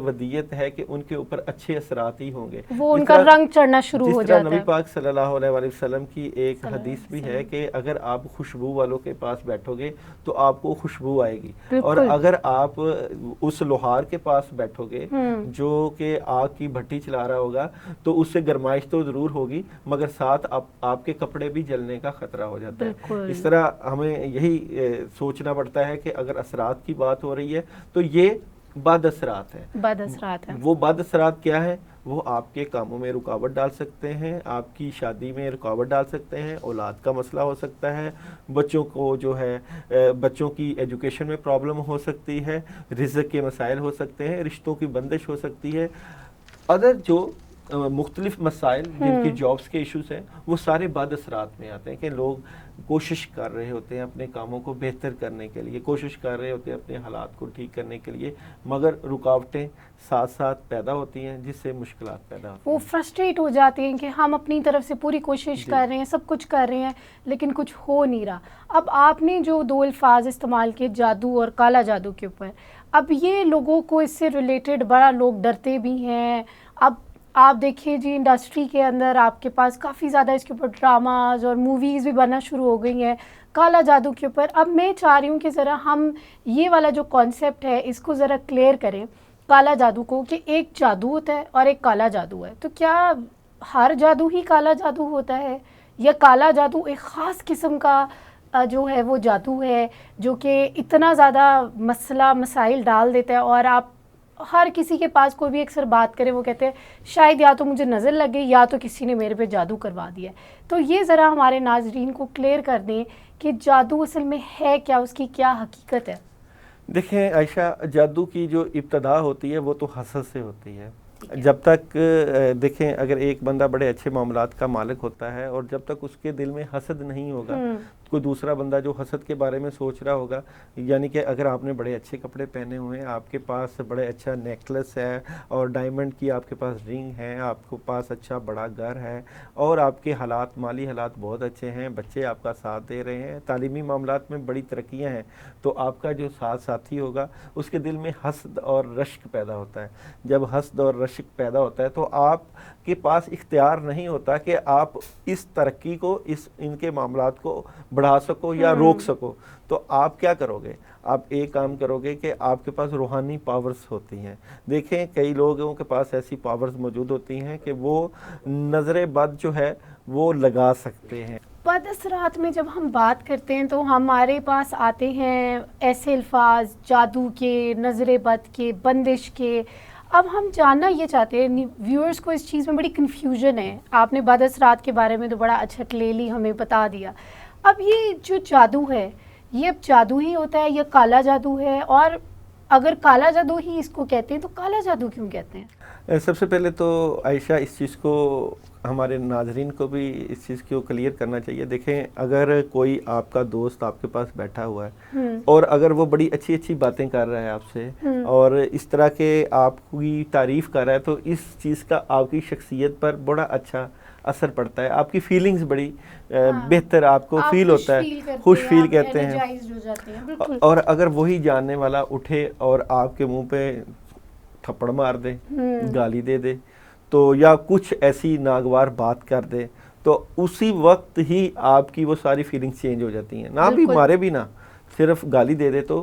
ودیت ہے کہ ان کے اوپر اچھے اثرات ہی ہوں گے, وہ ان کا رنگ چڑھنا شروع ہو جاتا ہے. نبی پاک صلی اللہ علیہ وسلم کی ایک حدیث بھی ہے کہ اگر آپ خوشبو والوں کے پاس بیٹھو گے تو آپ کو خوشبو آئے گی, اور اگر آپ اس لوہار کے پاس بیٹھو گے جو کہ آگ کی بھٹی چلا رہا ہوگا تو اس سے گرمائش تو ضرور ہوگی, مگر ساتھ آپ کے کپڑے بھی جلنے کا خطرہ ہو جاتا ہے. اس طرح ہمیں یہی سوچنا پڑتا ہے کہ اگر اثرات کی بات ہو رہی ہے تو یہ بد اثرات ہیں. وہ بد اثرات کیا ہے؟ وہ آپ کے کاموں میں رکاوٹ ڈال سکتے ہیں, آپ کی شادی میں رکاوٹ ڈال سکتے ہیں, اولاد کا مسئلہ ہو سکتا ہے, بچوں کو جو ہے بچوں کی ایجوکیشن میں پرابلم ہو سکتی ہے, رزق کے مسائل ہو سکتے ہیں, رشتوں کی بندش ہو سکتی ہے. ادر جو مختلف مسائل جن کی جابس کے ایشوز ہیں وہ سارے بعد اثرات میں آتے ہیں کہ لوگ کوشش کر رہے ہوتے ہیں اپنے کاموں کو بہتر کرنے کے لیے, کوشش کر رہے ہوتے ہیں اپنے حالات کو ٹھیک کرنے کے لیے, مگر رکاوٹیں ساتھ ساتھ پیدا ہوتی ہیں جس سے مشکلات پیدا ہوتی ہیں. وہ فرسٹریٹ ہو جاتے ہیں کہ ہم اپنی طرف سے پوری کوشش کر رہے ہیں, سب کچھ کر رہے ہیں, لیکن کچھ ہو نہیں رہا. اب آپ نے جو 2 الفاظ استعمال کیے جادو اور کالا جادو کے اوپر, اب یہ لوگوں کو اس سے ریلیٹڈ بڑا لوگ ڈرتے بھی ہیں. اب آپ دیکھیے جی انڈسٹری کے اندر آپ کے پاس کافی زیادہ اس کے اوپر ڈراماز اور موویز بھی بننا شروع ہو گئی ہیں کالا جادو کے اوپر. اب میں چاہ رہی ہوں کہ ذرا ہم یہ والا جو کانسیپٹ ہے اس کو ذرا کلیئر کریں, کالا جادو کو, کہ ایک جادو ہوتا ہے اور ایک کالا جادو ہے. تو کیا ہر جادو ہی کالا جادو ہوتا ہے, یا کالا جادو ایک خاص قسم کا جو ہے وہ جادو ہے جو کہ اتنا زیادہ مسائل ڈال دیتا ہے, اور آپ ہر کسی کے پاس کوئی بھی اکثر بات کرے وہ کہتے ہیں شاید یا تو مجھے نظر لگ گئی یا تو کسی نے میرے پہ جادو کروا دیا ہے. تو یہ ذرا ہمارے ناظرین کو کلیئر کر دیں کہ جادو اصل میں ہے کیا, اس کی کیا حقیقت ہے. دیکھیں عائشہ, جادو کی جو ابتدا ہوتی ہے وہ تو حسد سے ہوتی ہے. جب تک دیکھیں اگر ایک بندہ بڑے اچھے معاملات کا مالک ہوتا ہے اور جب تک اس کے دل میں حسد نہیں ہوگا, کوئی دوسرا بندہ جو حسد کے بارے میں سوچ رہا ہوگا, یعنی کہ اگر آپ نے بڑے اچھے کپڑے پہنے ہوئے ہیں, آپ کے پاس بڑے اچھا نیکلس ہے اور ڈائمنڈ کی آپ کے پاس رنگ ہے, آپ کے پاس اچھا بڑا گھر ہے اور آپ کے حالات مالی حالات بہت اچھے ہیں, بچے آپ کا ساتھ دے رہے ہیں, تعلیمی معاملات میں بڑی ترقیاں ہیں, تو آپ کا جو ساتھی ہوگا اس کے دل میں حسد اور رشک پیدا ہوتا ہے. جب حسد اور رشک پیدا ہوتا ہے تو آپ کے پاس اختیار نہیں ہوتا کہ آپ اس ترقی کو, ان کے معاملات کو بڑھا سکو یا روک سکو. تو آپ کیا کرو گے؟ آپ ایک کام کرو گے کہ آپ کے پاس روحانی پاورز ہوتی ہیں. دیکھیں کئی لوگوں کے پاس ایسی پاورز موجود ہوتی ہیں کہ وہ نظر بد جو ہے وہ لگا سکتے ہیں. بد اثرات میں جب ہم بات کرتے ہیں تو ہمارے پاس آتے ہیں ایسے الفاظ جادو کے, نظر بد کے, بندش کے. اب ہم جاننا یہ چاہتے ہیں, ویورز کو اس چیز میں بڑی کنفیوژن ہے. آپ نے بد اثرات کے بارے میں تو بڑا اچھا کلیئرلی ہمیں بتا دیا. اب یہ جو جادو ہے یہ اب جادو ہی ہوتا ہے یا کالا جادو ہے, اور اگر کالا جادو ہی اس کو کہتے ہیں تو کالا جادو کیوں کہتے ہیں؟ سب سے پہلے تو عائشہ اس چیز کو ہمارے ناظرین کو بھی اس چیز کو کلیئر کرنا چاہیے. دیکھیں اگر کوئی آپ کا دوست آپ کے پاس بیٹھا ہوا ہے اور اگر وہ بڑی اچھی اچھی باتیں کر رہا ہے آپ سے اور اس طرح کے آپ کی تعریف کر رہا ہے, تو اس چیز کا آپ کی شخصیت پر بڑا اچھا اثر پڑتا ہے. آپ کی فیلنگز بڑی بہتر آپ کو فیل ہوتا ہے, خوش فیل کہتے ہیں. اور اگر وہی جاننے والا اٹھے اور آپ کے منہ پہ تھپڑ مار دے, گالی دے دے, تو یا کچھ ایسی ناگوار بات کر دے, تو اسی وقت ہی آپ کی وہ ساری فیلنگز چینج ہو جاتی ہیں. نہ بھی مارے بھی نہ, صرف گالی دے دے تو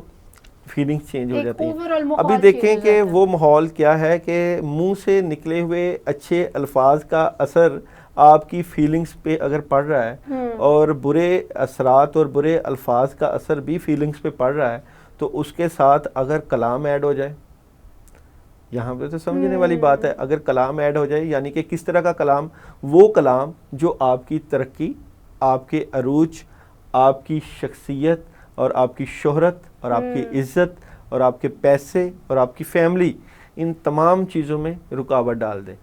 فیلنگز چینج ہو جاتی ہیں. ابھی دیکھیں کہ وہ ماحول کیا ہے کہ منہ سے نکلے ہوئے اچھے الفاظ کا اثر آپ کی فیلنگز پہ اگر پڑ رہا ہے اور برے اثرات اور برے الفاظ کا اثر بھی فیلنگز پہ پڑ رہا ہے, تو اس کے ساتھ اگر کلام ایڈ ہو جائے, یہاں پہ تو سمجھنے والی بات ہے, اگر کلام ایڈ ہو جائے یعنی کہ کس طرح کا کلام, وہ کلام جو آپ کی ترقی, آپ کے عروج, آپ کی شخصیت اور آپ کی شہرت اور آپ کی عزت اور آپ کے پیسے اور آپ کی فیملی, ان تمام چیزوں میں رکاوٹ ڈال دے.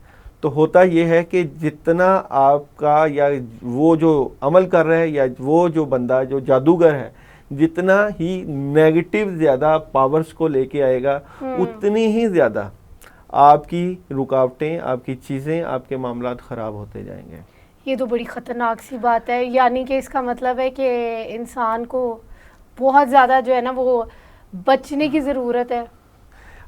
تو ہوتا یہ ہے کہ جتنا آپ کا یا وہ جو عمل کر رہا ہے یا وہ جو بندہ جو جادوگر ہے, جتنا ہی نیگیٹو زیادہ پاورز کو لے کے آئے گا, اتنی ہی زیادہ آپ کی رکاوٹیں, آپ کی چیزیں, آپ کے معاملات خراب ہوتے جائیں گے. یہ تو بڑی خطرناک سی بات ہے. یعنی کہ اس کا مطلب ہے کہ انسان کو بہت زیادہ جو ہے نا وہ بچنے کی ضرورت ہے.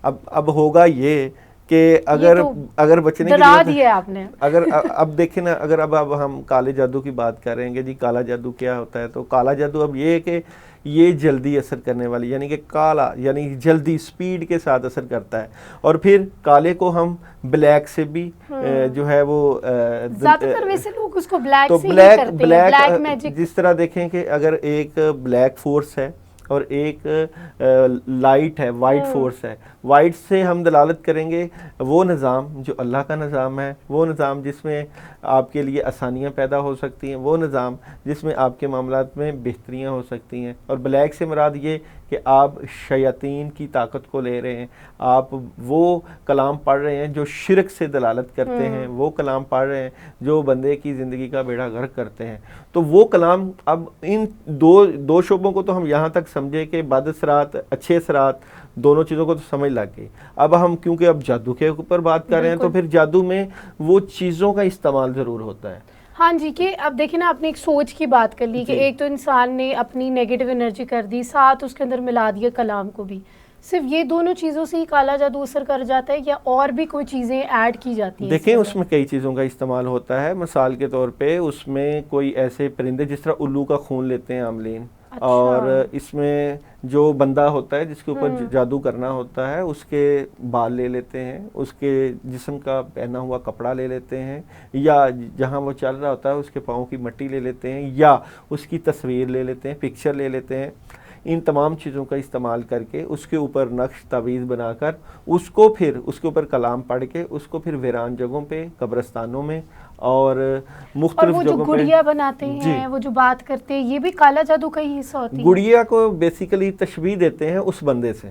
اب ہوگا یہ کہ اگر بچنے کے ڈرا دیا آپ نے. اگر اب دیکھیں نا, اگر اب ہم کالے جادو کی بات کریں گے جی, کالا جادو کیا ہوتا ہے, تو کالا جادو اب یہ ہے کہ یہ جلدی اثر کرنے والی, یعنی کہ کالا یعنی جلدی سپیڈ کے ساتھ اثر کرتا ہے. اور پھر کالے کو ہم بلیک سے بھی جو ہے وہ زیادہ تر ویسے لوگ اس کو بلیک سے ہی کرتے ہیں, بلیک میجک. جس طرح دیکھیں کہ اگر ایک بلیک فورس ہے اور ایک لائٹ ہے, وائٹ فورس ہے, وائٹ سے ہم دلالت کریں گے وہ نظام جو اللہ کا نظام ہے, وہ نظام جس میں آپ کے لیے آسانیاں پیدا ہو سکتی ہیں, وہ نظام جس میں آپ کے معاملات میں بہتریاں ہو سکتی ہیں. اور بلیک سے مراد یہ کہ آپ شیاطین کی طاقت کو لے رہے ہیں, آپ وہ کلام پڑھ رہے ہیں جو شرک سے دلالت کرتے ہیں, وہ کلام پڑھ رہے ہیں جو بندے کی زندگی کا بیڑا غرق کرتے ہیں. تو وہ کلام, اب ان دو شعبوں کو تو ہم یہاں تک سمجھے کہ بد اثرات, اچھے اثرات, دونوں چیزوں کو تو سمجھ لگ گئی. اب ہم کیونکہ اب جادو کے اوپر بات کر رہے ہیں, تو پھر جادو میں وہ چیزوں کا استعمال ضرور ہوتا ہے. ہاں جی, کہ اب دیکھیں نا, آپ نے ایک سوچ کی بات کر لی کہ ایک تو انسان نے اپنی نیگیٹو انرجی کر دی, ساتھ اس کے اندر ملا دیا کلام کو بھی. صرف یہ دونوں چیزوں سے ہی کالا جادو اثر کر جاتا ہے یا اور بھی کوئی چیزیں ایڈ کی جاتی ہیں؟ دیکھیں اس میں کئی چیزوں کا استعمال ہوتا ہے. مثال کے طور پہ اس میں کوئی ایسے پرندے جس طرح الو کا خون لیتے ہیں عاملین, اور اس میں جو بندہ ہوتا ہے جس کے اوپر جادو کرنا ہوتا ہے, اس کے بال لے لیتے ہیں, اس کے جسم کا پہنا ہوا کپڑا لے لیتے ہیں, یا جہاں وہ چل رہا ہوتا ہے اس کے پاؤں کی مٹی لے لیتے ہیں, یا اس کی تصویر لے لیتے ہیں, پکچر لے لیتے ہیں. ان تمام چیزوں کا استعمال کر کے اس کے اوپر نقش تعویذ بنا کر اس کو پھر اس کے اوپر کلام پڑھ کے اس کو پھر ویران جگہوں پہ, قبرستانوں میں اور مختلف جگہوں پہ. اور وہ جو گڑیا بناتے ہیں, وہ جو بات کرتے ہیں, یہ بھی کالا جادو کا ہی حصہ ہوتی ہے. گڑیا کو بیسیکلی تشبیہ دیتے ہیں اس بندے سے.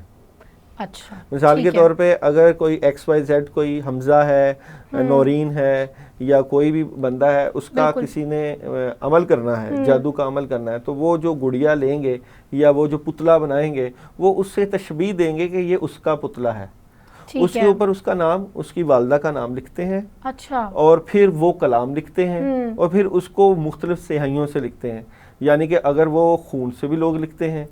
اچھا, مثال کے طور پہ اگر کوئی ایکس وائی زیڈ, کوئی حمزہ ہے, نورین ہے, یا کوئی بھی بندہ ہے, اس کا کسی نے عمل کرنا ہے, جادو کا عمل کرنا ہے, تو وہ جو گڑیا لیں گے یا وہ جو پتلا بنائیں گے, وہ اس سے تشبیہ دیں گے کہ یہ اس کا پتلا ہے. اس کے اوپر اس کا نام, اس کی والدہ کا نام لکھتے ہیں. اچھا. اور پھر وہ کلام لکھتے ہیں, اور پھر اس کو مختلف سیاہیوں سے لکھتے ہیں. یعنی کہ اگر وہ خون سے بھی لوگ لکھتے ہیں,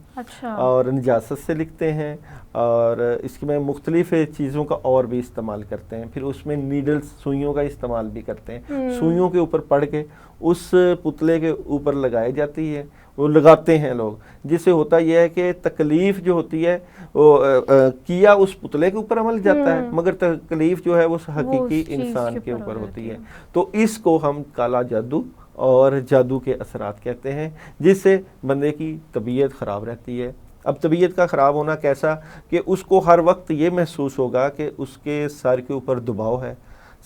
اور نجاست سے لکھتے ہیں, اور اس میں مختلف چیزوں کا اور بھی استعمال کرتے ہیں. پھر اس میں نیڈلز, سوئیوں کا استعمال بھی کرتے ہیں. سوئیوں کے اوپر پڑھ کے اس پتلے کے اوپر لگائی جاتی ہے, وہ لگاتے ہیں لوگ, جس سے ہوتا یہ ہے کہ تکلیف جو ہوتی ہے وہ کیا اس پتلے کے اوپر عمل جاتا ہے, مگر تکلیف جو ہے وہ حقیقی انسان کے اوپر ہوتی ہے. تو اس کو ہم کالا جادو اور جادو کے اثرات کہتے ہیں, جس سے بندے کی طبیعت خراب رہتی ہے. اب طبیعت کا خراب ہونا کیسا, کہ اس کو ہر وقت یہ محسوس ہوگا کہ اس کے سر کے اوپر دباؤ ہے,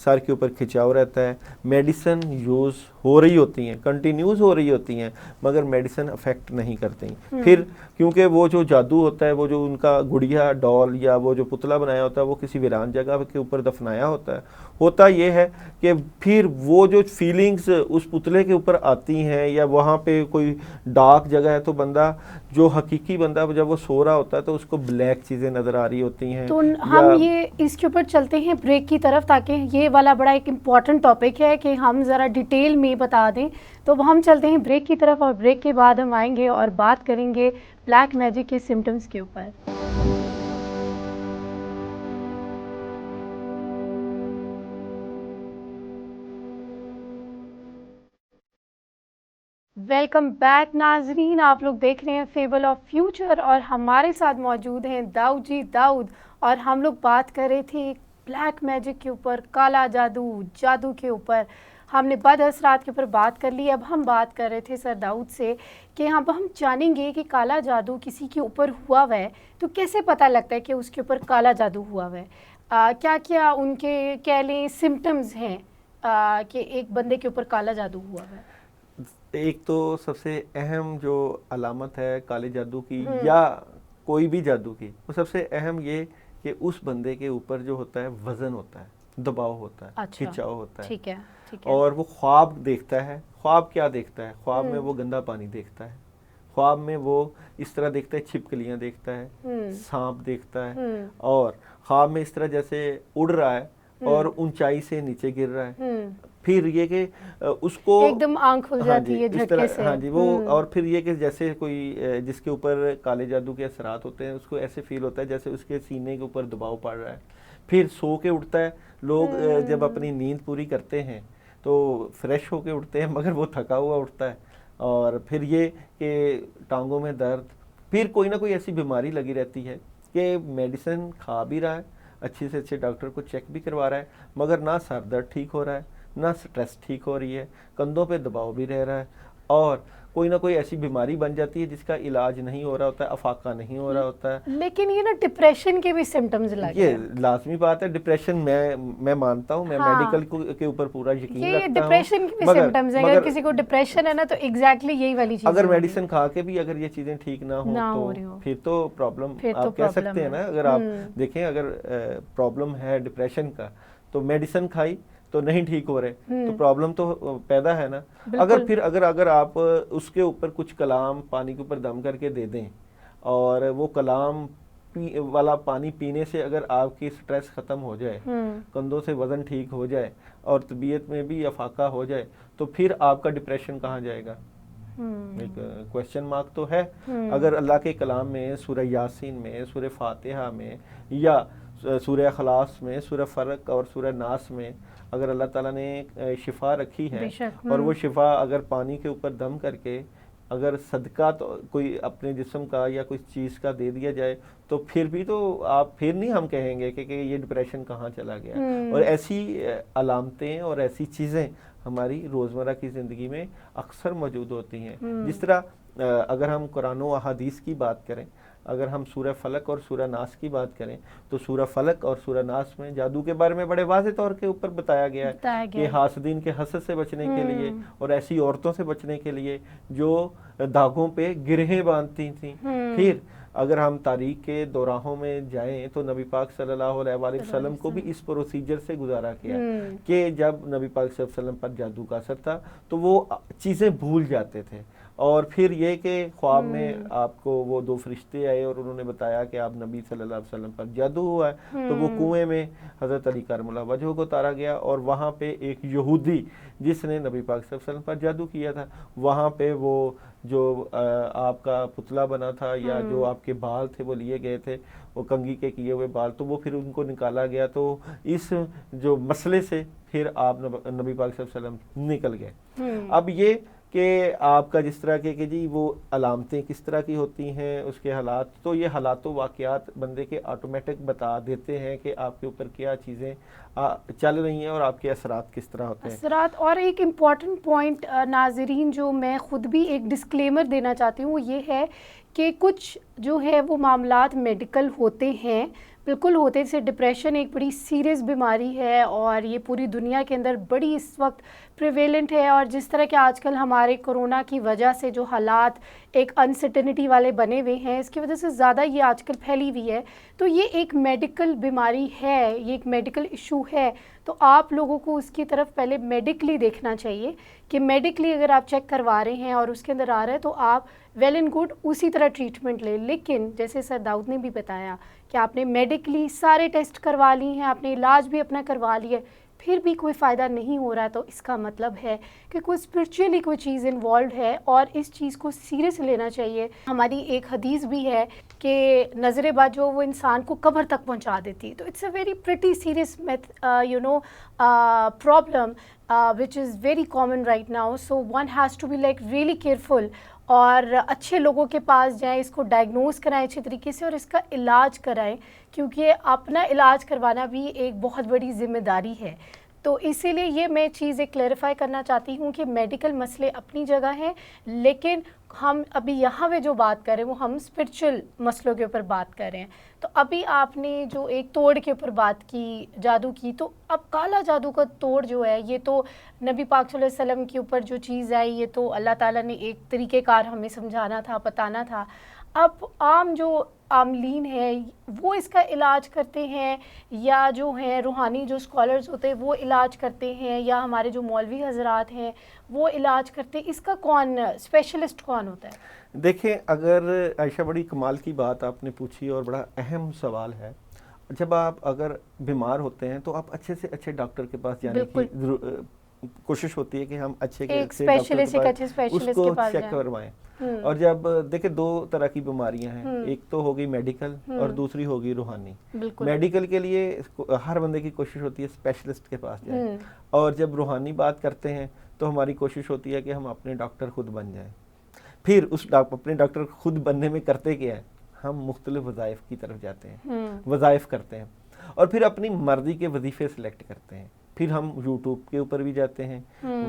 سر کے اوپر کھچاؤ رہتا ہے. میڈیسن یوز ہو رہی ہوتی ہیں, کنٹینیوز ہو رہی ہوتی ہیں, مگر میڈیسن افیکٹ نہیں کرتی. پھر کیونکہ وہ جو جادو ہوتا ہے, وہ جو ان کا گڑیا, ڈال یا وہ جو پتلا بنایا ہوتا ہے, وہ کسی ویران جگہ کے اوپر دفنایا ہوتا ہے. ہوتا یہ ہے کہ پھر وہ جو فیلنگز اس پتلے کے اوپر آتی ہیں, یا وہاں پہ کوئی ڈارک جگہ ہے, تو بندہ جو حقیقی بندہ جب وہ سو رہا ہوتا ہے تو اس کو بلیک چیزیں نظر آ رہی ہوتی ہیں. تو ہم یہ اس کے اوپر چلتے ہیں بریک کی طرف, تاکہ یہ والا بڑا ایک امپورٹنٹ ٹاپک ہے کہ ہم ذرا ڈیٹیل میں بتا دیں. تو ہم چلتے ہیں بریک کی طرف, اور بریک کے بعد ہم آئیں گے اور بات کریں گے بلیک میجک کے سمٹمز کے اوپر. ویلکم بیک ناظرین, آپ لوگ دیکھ رہے ہیں فیبل آف فیوچر, اور ہمارے ساتھ موجود ہیں داؤد جی, داؤد, اور ہم لوگ بات کر رہے تھے بلیک میجک کے اوپر, کالا جادو, جادو کے اوپر. ہم نے بد اثرات کے اوپر بات کر لی. اب ہم بات کر رہے تھے سر داؤد سے کہ ہم جانیں گے کہ کالا جادو کسی کے اوپر ہوا ہوا ہے تو کیسے پتہ لگتا ہے کہ اس کے اوپر کالا جادو ہوا ہوا ہے, کیا کیا ان کے کہہ لیں سمٹمز ہیں کہ ایک بندے کے اوپر کالا جادو ہوا ہوا ہے. ایک تو سب سے اہم جو علامت ہے کالے جادو کی یا کوئی بھی جادو کی, وہ سب سے اہم یہ کہ اس بندے کے اوپر جو ہوتا ہے وزن ہوتا ہے, دباؤ ہوتا ہے, کھچاؤ ہوتا ہے. ٹھیک ہے. اور وہ خواب دیکھتا ہے. خواب کیا دیکھتا ہے؟ خواب میں وہ گندا پانی دیکھتا ہے, خواب میں وہ اس طرح دیکھتا ہے, چھپکلیاں دیکھتا ہے, سانپ دیکھتا ہے, اور خواب میں اس طرح جیسے اڑ رہا ہے اور اونچائی سے نیچے گر رہا ہے. پھر یہ کہ اس کو ایک دم آنکھ کھل جاتی ہے جھٹکے سے. ہاں جی وہ. اور پھر یہ کہ جیسے کوئی جس کے اوپر کالے جادو کے اثرات ہوتے ہیں اس کو ایسے فیل ہوتا ہے جیسے اس کے سینے کے اوپر دباؤ پڑ رہا ہے. پھر سو کے اٹھتا ہے. لوگ جب اپنی نیند پوری کرتے ہیں تو فریش ہو کے اٹھتے ہیں مگر وہ تھکا ہوا اٹھتا ہے. اور پھر یہ کہ ٹانگوں میں درد, پھر کوئی نہ کوئی ایسی بیماری لگی رہتی ہے کہ میڈیسن کھا بھی رہا ہے, اچھے سے اچھے ڈاکٹر کو چیک بھی کروا رہا ہے, مگر نہ سر درد ٹھیک ہو رہا ہے, نہ سٹریس ٹھیک ہو رہی ہے, کندھوں پہ دباؤ بھی رہ رہا ہے, اور کوئی نہ کوئی ایسی بیماری بن جاتی ہے جس کا علاج نہیں ہو رہا ہوتا ہے, افاقہ نہیں ہو رہا ہوتا ہے. لیکن یہ نا ڈپریشن کے بھی سمٹمز لگے, یہ لازمی بات ہے. ڈپریشن میں مانتا ہوں, میں میڈیکل کے اوپر پورا یقین رکھتا ہوں. یہ ڈپریشن کے بھی سمٹمز ہیں. اگر کسی کو ڈپریشن ہے نا تو ایگزیکٹلی یہی والی چیز, اگر میڈیسن کھا کے بھی اگر یہ چیزیں ٹھیک نہ ہوں تو پھر تو پرابلم آپ کہہ سکتے ہیں نا. اگر آپ دیکھیں اگر پرابلم ہے ڈپریشن کا تو میڈیسن کھائی تو نہیں ٹھیک ہو رہے تو پرابلم تو پیدا ہے نا. اگر آپ اس کے اوپر کچھ کلام پانی کے اوپر دم کر کے دے دیں اور وہ کلام والا پانی پینے سے اگر آپ کی سٹریس ختم ہو جائے, کندھوں سے وزن ٹھیک ہو جائے اور طبیعت میں بھی افاقہ ہو جائے تو پھر آپ کا ڈپریشن کہاں جائے گا؟ ایک کوشچن مارک تو ہے. اگر اللہ کے کلام میں سورہ یاسین میں, سورہ فاتحہ میں, یا سورہ اخلاص میں, سورہ فرق اور سورہ ناس میں اگر اللہ تعالیٰ نے شفا رکھی ہے اور وہ شفا اگر پانی کے اوپر دم کر کے اگر صدقہ تو کوئی اپنے جسم کا یا کوئی چیز کا دے دیا جائے تو پھر بھی تو آپ پھر نہیں ہم کہیں گے کہ یہ ڈپریشن کہاں چلا گیا. اور ایسی علامتیں اور ایسی چیزیں ہماری روزمرہ کی زندگی میں اکثر موجود ہوتی ہیں. جس طرح اگر ہم قرآن و احادیث کی بات کریں, اگر ہم سورہ فلق اور سورہ ناس کی بات کریں تو سورہ فلق اور سورہ ناس میں جادو کے بارے میں بڑے واضح طور کے اوپر بتایا گیا ہے کہ حاسدین کے حسد سے بچنے کے لیے اور ایسی عورتوں سے بچنے کے لیے جو داغوں پہ گرہیں باندھتی تھیں. پھر اگر ہم تاریخ کے دوراہوں میں جائیں تو نبی پاک صلی اللہ علیہ وآلہ وسلم کو بھی اس پروسیجر سے گزارا کیا کہ جب نبی پاک صلی اللہ علیہ وسلم پر جادو کا اثر تھا تو وہ چیزیں بھول جاتے تھے. اور پھر یہ کہ خواب میں آپ کو وہ دو فرشتے آئے اور انہوں نے بتایا کہ آپ نبی صلی اللہ علیہ وسلم پر جادو ہوا ہے. تو وہ کنویں میں حضرت علی کرم اللہ وجہہ کو اتارا گیا اور وہاں پہ ایک یہودی جس نے نبی پاک صلی اللہ علیہ وسلم پر جادو کیا تھا, وہاں پہ وہ جو آپ کا پتلا بنا تھا یا جو آپ کے بال تھے وہ لیے گئے تھے, وہ کنگھی کے کیے ہوئے بال, تو وہ پھر ان کو نکالا گیا. تو اس جو مسئلے سے پھر آپ نبی پاک صلی اللہ علیہ وسلم نکل گئے. اب یہ کہ آپ کا جس طرح کہ جی وہ علامتیں کس طرح کی ہوتی ہیں, اس کے حالات, تو یہ حالات و واقعات بندے کے آٹومیٹک بتا دیتے ہیں کہ آپ کے اوپر کیا چیزیں چل رہی ہیں اور آپ کے اثرات کس طرح ہوتے ہیں. اثرات. اور ایک امپورٹنٹ پوائنٹ ناظرین جو میں خود بھی ایک ڈسکلیمر دینا چاہتی ہوں وہ یہ ہے کہ کچھ جو ہے وہ معاملات میڈیکل ہوتے ہیں, بالکل ہوتے. جیسے ڈپریشن ایک بڑی سیریس بیماری ہے اور یہ پوری دنیا کے اندر بڑی اس وقت پریویلنٹ ہے, اور جس طرح کہ آج کل ہمارے کرونا کی وجہ سے جو حالات ایک انسرٹنٹی والے بنے ہوئے ہیں اس کی وجہ سے زیادہ یہ آج کل پھیلی ہوئی ہے. تو یہ ایک میڈیکل بیماری ہے, یہ ایک میڈیکل ایشو ہے. تو آپ لوگوں کو اس کی طرف پہلے میڈیکلی دیکھنا چاہیے کہ میڈیکلی اگر آپ چیک کروا رہے ہیں اور اس کے اندر آ رہا ہے تو آپ ویل اینڈ گڈ اسی طرح ٹریٹمنٹ لیں. لیکن جیسے سر داؤد نے بھی بتایا کہ آپ نے میڈیکلی سارے ٹیسٹ کروا لی ہیں, آپ نے علاج بھی اپنا کروا لیا, پھر بھی کوئی فائدہ نہیں ہو رہا ہے, تو اس کا مطلب ہے کہ کوئی اسپرچولی کوئی چیز انوالوڈ ہے اور اس چیز کو سیریس لینا چاہیے. ہماری ایک حدیث بھی ہے کہ نظر بد جو وہ انسان کو قبر تک پہنچا دیتی. تو it's a very pretty serious problem which is very common right now. So one has to be like really careful اور اچھے لوگوں کے پاس جائیں, اس کو ڈائگنوز کرائیں اچھے طریقے سے اور اس کا علاج کرائیں, کیونکہ اپنا علاج کروانا بھی ایک بہت بڑی ذمہ داری ہے. تو اسی لیے یہ میں چیز ایک کلیریفائی کرنا چاہتی ہوں کہ میڈیکل مسئلے اپنی جگہ ہیں, لیکن ہم ابھی یہاں پہ جو بات کر رہے ہیں وہ ہم اسپرچل مسئلوں کے اوپر بات کر رہے ہیں. تو ابھی آپ نے جو ایک توڑ کے اوپر بات کی, جادو کی, تو اب کالا جادو کا توڑ جو ہے یہ تو نبی پاک صلی اللہ علیہ وسلم کے اوپر جو چیز آئی یہ تو اللہ تعالیٰ نے ایک طریقہ کار ہمیں سمجھانا تھا, بتانا تھا. اب عام جو عاملین ہیں وہ اس کا علاج کرتے ہیں یا جو ہیں روحانی جو اسکالرز ہوتے ہیں وہ علاج کرتے ہیں یا ہمارے جو مولوی حضرات ہیں وہ علاج کرتے ہیں, اس کا کون اسپیشلسٹ کون ہوتا ہے؟ دیکھیں, اگر عائشہ بڑی کمال کی بات آپ نے پوچھی اور بڑا اہم سوال ہے. جب آپ اگر بیمار ہوتے ہیں تو آپ اچھے سے اچھے ڈاکٹر کے پاس جانے کی کوشش ہوتی ہے کہ ہم اچھے ڈاکٹر کے پاس اس کو چیک کروائیں. اور جب دیکھیں دو طرح کی بیماریاں ہیں, ایک تو ہوگی میڈیکل اور دوسری ہوگی روحانی. میڈیکل کے لیے ہر بندے کی کوشش ہوتی ہے اسپیشلسٹ کے پاس جائیں, اور جب روحانی بات کرتے ہیں تو ہماری کوشش ہوتی ہے کہ ہم اپنے ڈاکٹر خود بن جائیں. پھر اس اپنے ڈاکٹر خود بننے میں کرتے کیا ہے, ہم مختلف وظائف کی طرف جاتے ہیں, وظائف کرتے ہیں, اور پھر اپنی مرضی کے وظیفے سلیکٹ کرتے ہیں. پھر ہم یوٹیوب کے اوپر بھی جاتے ہیں,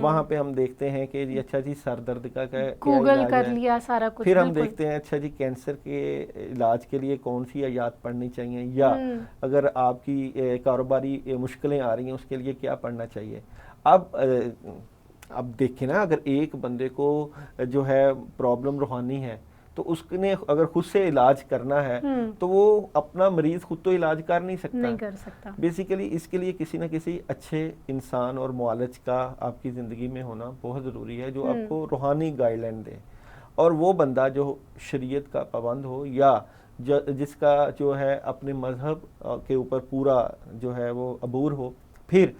وہاں پہ ہم دیکھتے ہیں کہ اچھا جی سر درد کا گوگل کر لیا سارا کچھ. پھر ہم دیکھتے ہیں اچھا جی کینسر کے علاج کے لیے کون سی آیات پڑھنی چاہیے, یا اگر آپ کی کاروباری مشکلیں آ رہی ہیں اس کے لیے کیا پڑھنا چاہیے. اب دیکھیں نا, اگر ایک بندے کو جو ہے پرابلم روحانی ہے تو اس نے اگر خود سے علاج کرنا ہے تو وہ اپنا مریض خود تو علاج کر نہیں سکتا. بیسیکلی اس کے لیے کسی نہ کسی اچھے انسان اور معالج کا آپ کی زندگی میں ہونا بہت ضروری ہے, جو آپ کو روحانی گائیڈ لائن دے, اور وہ بندہ جو شریعت کا پابند ہو, یا جس کا جو ہے اپنے مذہب کے اوپر پورا جو ہے وہ عبور ہو. پھر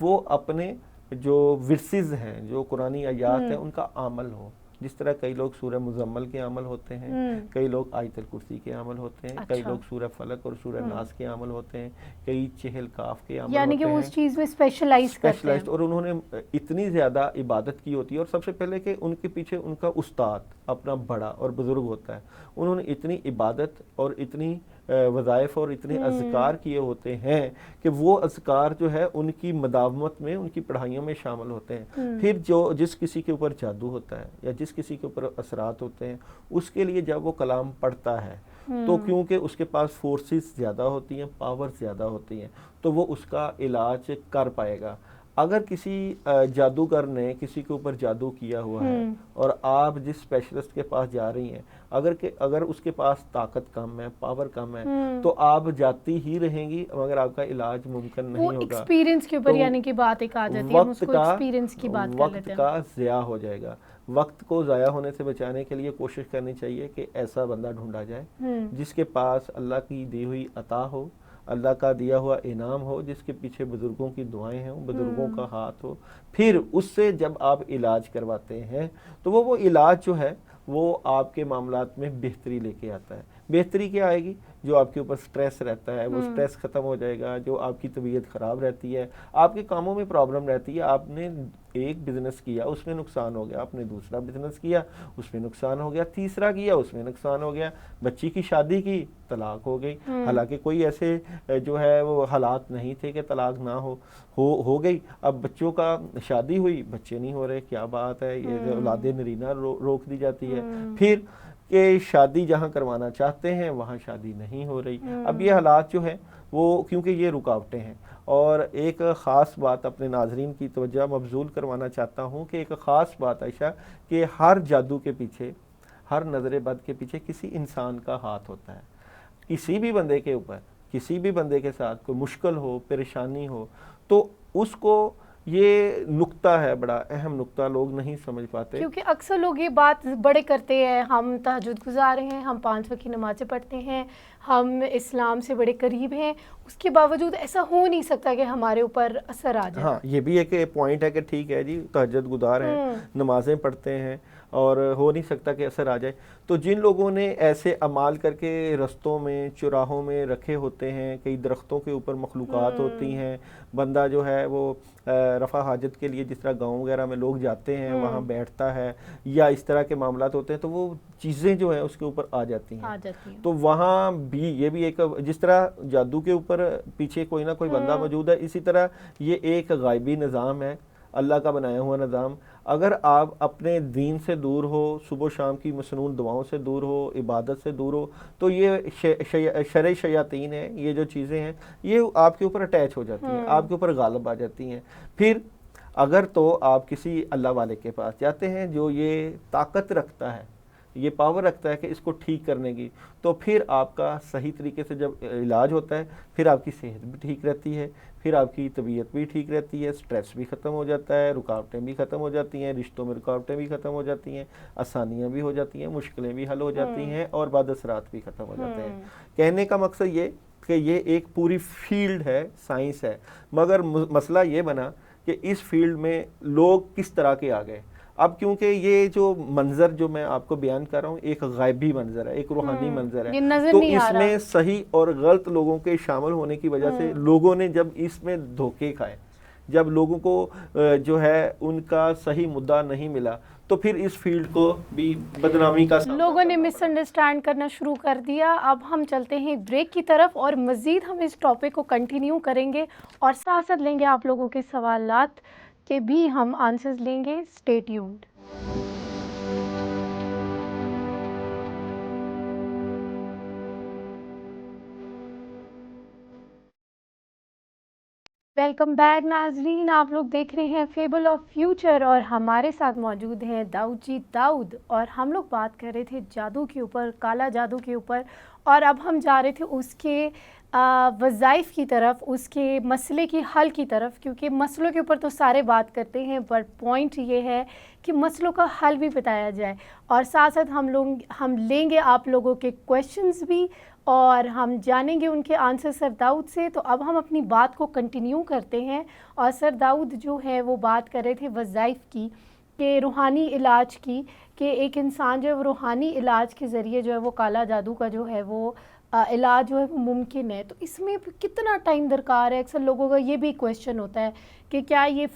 وہ اپنے جو ورسز ہیں, جو قرآنی آیات ہیں, ان کا عمل ہو. جس طرح کئی لوگ سورہ مزمل کے عمل ہوتے ہیں, کئی لوگ آیت الکرسی کے عمل ہوتے ہیں, کئی لوگ سورہ فلق اور سورہ ناس کے عمل ہوتے ہیں, کئی چہل کاف کے عمل ہوتے ہیں, یعنی کہ وہ اس چیز میں اسپیشلائز کرتے ہیں, اور انہوں نے اتنی زیادہ عبادت کی ہوتی ہے. اور سب سے پہلے کہ ان کے پیچھے ان کا استاد اپنا بڑا اور بزرگ ہوتا ہے, انہوں نے اتنی عبادت اور اتنی وظائف اور اتنے اذکار کیے ہوتے ہیں کہ وہ اذکار جو ہے ان کی مداومت میں, ان کی پڑھائیوں میں شامل ہوتے ہیں. پھر جس کسی کے اوپر جادو ہوتا ہے یا جس کسی کے اوپر اثرات ہوتے ہیں, اس کے لیے جب وہ کلام پڑھتا ہے تو کیونکہ اس کے پاس فورسز زیادہ ہوتی ہیں, پاور زیادہ ہوتی ہیں, تو وہ اس کا علاج کر پائے گا. اگر کسی جادوگر نے کسی کے اوپر جادو کیا ہوا ہے اور آپ جس اسپیشلسٹ کے پاس جا رہی ہیں, اگر اس کے پاس طاقت کم ہے, پاور کم ہے, تو آپ جاتی ہی رہیں گی مگر آپ کا علاج ممکن نہیں ہوگا. ایکسپیرینس کے اوپر یعنی کہ بات ایک آ جاتی ہے, ہم اس کو ایکسپیرینس کی بات کر لیتے ہیں. وقت کا ضیاع ہو جائے گا. وقت کو ضائع ہونے سے بچانے کے لیے کوشش کرنی چاہیے کہ ایسا بندہ ڈھونڈا جائے جس کے پاس اللہ کی دی ہوئی عطا ہو, اللہ کا دیا ہوا انعام ہو, جس کے پیچھے بزرگوں کی دعائیں ہوں, بزرگوں کا ہاتھ ہو. پھر اس سے جب آپ علاج کرواتے ہیں تو وہ علاج جو ہے وہ آپ کے معاملات میں بہتری لے کے آتا ہے. بہتری کیا آئے گی؟ جو آپ کے اوپر سٹریس رہتا ہے وہ سٹریس ختم ہو جائے گا. جو آپ کی طبیعت خراب رہتی ہے, آپ کے کاموں میں پرابلم رہتی ہے, آپ نے ایک بزنس کیا اس میں نقصان ہو گیا, آپ نے دوسرا بزنس کیا اس میں نقصان ہو گیا, تیسرا کیا اس میں نقصان ہو گیا, بچی کی شادی کی طلاق ہو گئی, حالانکہ کوئی ایسے جو ہے وہ حالات نہیں تھے کہ طلاق نہ ہو گئی. اب بچوں کا شادی ہوئی, بچے نہیں ہو رہے, کیا بات ہے, یہ اولاد نرینہ روک دی جاتی ہے. پھر کہ شادی جہاں کروانا چاہتے ہیں وہاں شادی نہیں ہو رہی. اب یہ حالات جو ہیں وہ کیونکہ یہ رکاوٹیں ہیں. اور ایک خاص بات اپنے ناظرین کی توجہ مبذول کروانا چاہتا ہوں کہ ایک خاص بات عائشہ, کہ ہر جادو کے پیچھے, ہر نظر بد کے پیچھے کسی انسان کا ہاتھ ہوتا ہے. کسی بھی بندے کے اوپر, کسی بھی بندے کے ساتھ کوئی مشکل ہو, پریشانی ہو, تو اس کو یہ نقطہ ہے, بڑا اہم نقطہ, لوگ نہیں سمجھ پاتے. کیونکہ اکثر لوگ یہ بات بڑے کرتے ہیں, ہم تہجد گزار ہیں, ہم 5 وقت کی نمازیں پڑھتے ہیں, ہم اسلام سے بڑے قریب ہیں, اس کے باوجود ایسا ہو نہیں سکتا کہ ہمارے اوپر اثر آ جائے. ہاں, یہ بھی ایک پوائنٹ ہے کہ ٹھیک ہے جی تہجد گزار ہیں, نمازیں پڑھتے ہیں, اور ہو نہیں سکتا کہ اثر آ جائے. تو جن لوگوں نے ایسے اعمال کر کے رستوں میں, چوراہوں میں رکھے ہوتے ہیں, کئی درختوں کے اوپر مخلوقات ہوتی ہیں, بندہ جو ہے وہ رفع حاجت کے لیے جس طرح گاؤں وغیرہ میں لوگ جاتے ہیں وہاں بیٹھتا ہے, یا اس طرح کے معاملات ہوتے ہیں, تو وہ چیزیں جو ہیں اس کے اوپر آ جاتی ہیں. تو وہاں بھی یہ بھی ایک, جس طرح جادو کے اوپر پیچھے کوئی نہ کوئی بندہ موجود ہے, اسی طرح یہ ایک غائبی نظام ہے, اللہ کا بنایا ہوا نظام. اگر آپ اپنے دین سے دور ہو, صبح و شام کی مسنون دعاؤں سے دور ہو, عبادت سے دور ہو, تو یہ شرع شیاطین ہیں, یہ جو چیزیں ہیں یہ آپ کے اوپر اٹیچ ہو جاتی ہیں, آپ کے اوپر غالب آ جاتی ہیں. پھر اگر تو آپ کسی اللہ والے کے پاس جاتے ہیں جو یہ طاقت رکھتا ہے, یہ پاور رکھتا ہے کہ اس کو ٹھیک کرنے کی, تو پھر آپ کا صحیح طریقے سے جب علاج ہوتا ہے, پھر آپ کی صحت بھی ٹھیک رہتی ہے, پھر آپ کی طبیعت بھی ٹھیک رہتی ہے, سٹریس بھی ختم ہو جاتا ہے, رکاوٹیں بھی ختم ہو جاتی ہیں, رشتوں میں رکاوٹیں بھی ختم ہو جاتی ہیں, آسانیاں بھی ہو جاتی ہیں, مشکلیں بھی حل ہو جاتی ہیں, اور بد اثرات بھی ختم ہو جاتے ہیں. کہنے کا مقصد یہ کہ یہ ایک پوری فیلڈ ہے، سائنس ہے، مگر مسئلہ یہ بنا کہ اس فیلڈ میں لوگ کس طرح کے آ گئے. اب کیونکہ یہ جو منظر جو میں آپ کو بیان کر رہا ہوں ایک غیبی منظر ہے، ایک روحانی منظر ہے، تو اس میں صحیح اور غلط لوگوں کے شامل ہونے کی وجہ سے لوگوں نے جب اس میں دھوکے کھائے، جب لوگوں کو جو ہے ان کا صحیح مدعا نہیں ملا، تو پھر اس فیلڈ کو بھی بدنامی کا لوگوں نے مس انڈرسٹینڈ کرنا شروع کر دیا. اب ہم چلتے ہیں بریک کی طرف اور مزید ہم اس ٹاپک کو کنٹینیو کریں گے اور ساتھ ساتھ لیں گے آپ لوگوں کے سوالات کے بھی ہم آنسرز لیں گے. Stay tuned. ویلکم بیک ناظرین، آپ لوگ دیکھ رہے ہیں فیبل آف فیوچر اور ہمارے ساتھ موجود ہیں داؤد جی داؤد، اور ہم لوگ بات کر رہے تھے جادو کے اوپر، کالا جادو کے اوپر، اور اب ہم جا رہے تھے اس کے وظائف کی طرف، اس کے مسئلے کی حل کی طرف، کیونکہ مسئلوں کے اوپر تو سارے بات کرتے ہیں پر پوائنٹ یہ ہے کہ مسئلوں کا حل بھی بتایا جائے، اور ساتھ ساتھ ہم لیں گے آپ لوگوں کے کویشچنز بھی اور ہم جانیں گے ان کے آنسر سر داؤد سے. تو اب ہم اپنی بات کو کنٹینیو کرتے ہیں، اور سر داؤد جو ہے وہ بات کر رہے تھے وظائف کی، کہ روحانی علاج کی، کہ ایک انسان جو ہے وہ روحانی علاج کے ذریعے جو ہے وہ کالا جادو کا جو ہے وہ علاج جو ہے وہ ممکن ہے. تو اس میں کتنا ٹائم درکار ہے؟ اکثر لوگوں کا یہ بھی کویشچن ہوتا ہے کہ کیا یہ